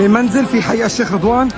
منزل في حي الشيخ رضوان.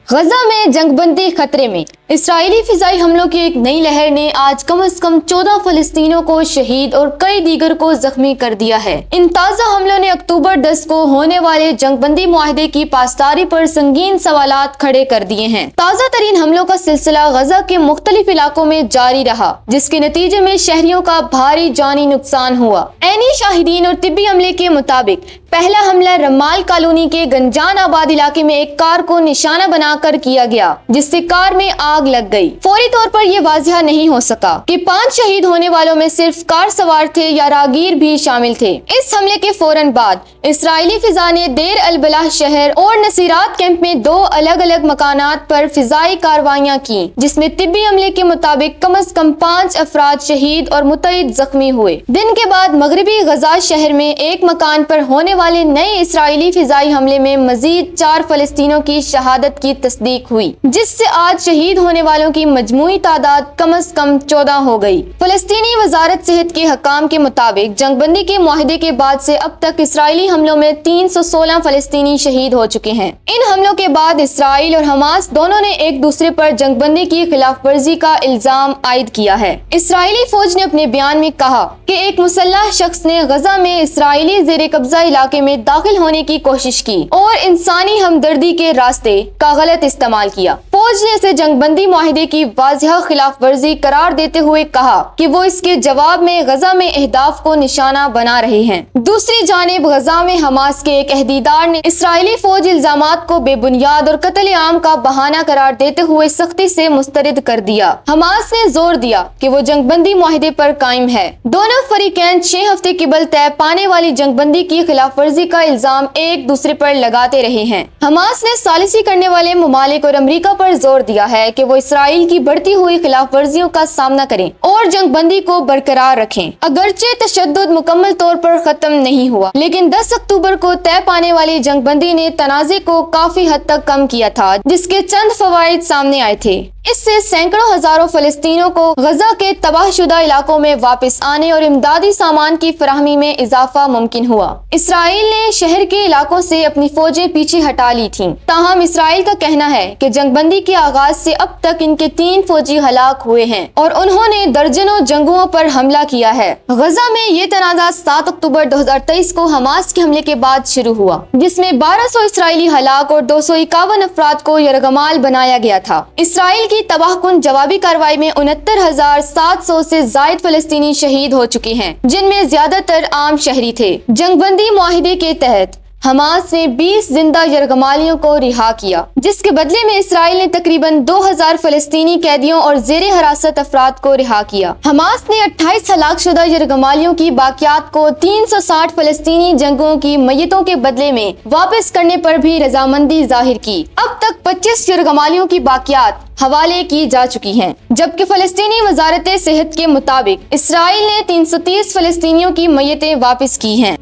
غزہ میں جنگ بندی خطرے میں، اسرائیلی فضائی حملوں کی ایک نئی لہر نے آج کم از کم 14 فلسطینیوں کو شہید اور کئی دیگر کو زخمی کر دیا ہے۔ ان تازہ حملوں نے اکتوبر 10 کو ہونے والے جنگ بندی معاہدے کی پاسداری پر سنگین سوالات کھڑے کر دیے ہیں۔ تازہ ترین حملوں کا سلسلہ غزہ کے مختلف علاقوں میں جاری رہا، جس کے نتیجے میں شہریوں کا بھاری جانی نقصان ہوا۔ عینی شاہدین اور طبی عملے کے مطابق پہلا حملہ رمال کالونی کے گنجان آباد علاقے میں ایک کار کو نشانہ بنا کر کیا گیا، جس سے کار میں آگ لگ گئی۔ فوری طور پر یہ واضح نہیں ہو سکا کہ 5 شہید ہونے والوں میں صرف کار سوار تھے یا راہگیر بھی شامل تھے۔ اس حملے کے فوراً بعد اسرائیلی فضا نے دیر البلح شہر اور نصیرات کیمپ میں 2 الگ الگ مکانات پر فضائی کارروائیاں کی، جس میں طبی عملے کے مطابق کم از کم 5 افراد شہید اور متعدد زخمی ہوئے۔ دن کے بعد مغربی غزہ شہر میں ایک مکان پر ہونے والے نئے اسرائیلی فضائی حملے میں مزید 4 فلسطینیوں کی شہادت کی تصدیق ہوئی، جس سے آج شہید ہونے والوں کی مجموعی تعداد کم از کم 14 ہو گئی۔ فلسطینی وزارت صحت کے حکام کے مطابق جنگ بندی کے معاہدے کے بعد سے اب تک اسرائیلی حملوں میں 316 فلسطینی شہید ہو چکے ہیں۔ ان حملوں کے بعد اسرائیل اور حماس دونوں نے ایک دوسرے پر جنگ بندی کی خلاف ورزی کا الزام عائد کیا ہے۔ اسرائیلی فوج نے اپنے بیان میں کہا کہ ایک مسلح شخص نے غزہ میں اسرائیلی زیر قبضہ علاقے میں داخل ہونے کی کوشش کی اور انسانی ہمدردی کے راستے کا غلط استعمال کیا۔ فوج نے اسے جنگ بندی معاہدے کی واضح خلاف ورزی قرار دیتے ہوئے کہا کہ وہ اس کے جواب میں غزہ میں اہداف کو نشانہ بنا رہے ہیں۔ دوسری جانب غزہ میں حماس کے ایک عہدیدار نے اسرائیلی فوج الزامات کو بے بنیاد اور قتل عام کا بہانہ قرار دیتے ہوئے سختی سے مسترد کر دیا۔ حماس نے زور دیا کہ وہ جنگ بندی معاہدے پر قائم ہے۔ دونوں فریقین 6 ہفتے قبل طے پانے والی جنگ بندی کی خلاف ورزی کا الزام ایک دوسرے پر لگاتے رہے ہیں۔ حماس نے ثالثی کرنے والے ممالک اور امریکہ پر زور دیا ہے کہ وہ اسرائیل کی بڑھتی ہوئی خلاف ورزیوں کا سامنا کریں اور جنگ بندی کو برقرار رکھیں۔ اگرچہ تشدد مکمل طور پر ختم نہیں ہوا، لیکن 10 اکتوبر کو طے پانے والی جنگ بندی نے تنازع کو کافی حد تک کم کیا تھا، جس کے چند فوائد سامنے آئے تھے۔ اس سے سینکڑوں ہزاروں فلسطینیوں کو غزہ کے تباہ شدہ علاقوں میں واپس آنے اور امدادی سامان کی فراہمی میں اضافہ ممکن ہوا۔ اسرائیل نے شہر کے علاقوں سے اپنی فوجیں پیچھے ہٹا لی تھیں، تاہم اسرائیل کا کہنا ہے کہ جنگ بندی کے آغاز سے اب تک ان کے 3 فوجی ہلاک ہوئے ہیں اور انہوں نے درجنوں جنگوں پر حملہ کیا ہے۔ غزہ میں یہ تنازع 7 اکتوبر 2023 کو حماس کے حملے کے بعد شروع ہوا، جس میں 1200 اسرائیلی ہلاک اور 251 افراد کو یرغمال بنایا گیا تھا۔ اسرائیل کی تباہ کن جوابی کارروائی میں 69,700 سے زائد فلسطینی شہید ہو چکے ہیں، جن میں زیادہ تر عام شہری تھے۔ جنگ بندی معاہدے کے تحت حماس نے 20 زندہ یرغمالیوں کو رہا کیا، جس کے بدلے میں اسرائیل نے تقریباً 2000 فلسطینی قیدیوں اور زیر حراست افراد کو رہا کیا۔ حماس نے 28 ہلاک شدہ یرغمالیوں کی باقیات کو 360 فلسطینی جنگوں کی میتوں کے بدلے میں واپس کرنے پر بھی رضامندی ظاہر کی۔ اب تک 25 یرغمالیوں کی باقیات حوالے کی جا چکی ہیں، جبکہ فلسطینی وزارت صحت کے مطابق اسرائیل نے 330 فلسطینیوں کی میتیں واپس کی ہیں۔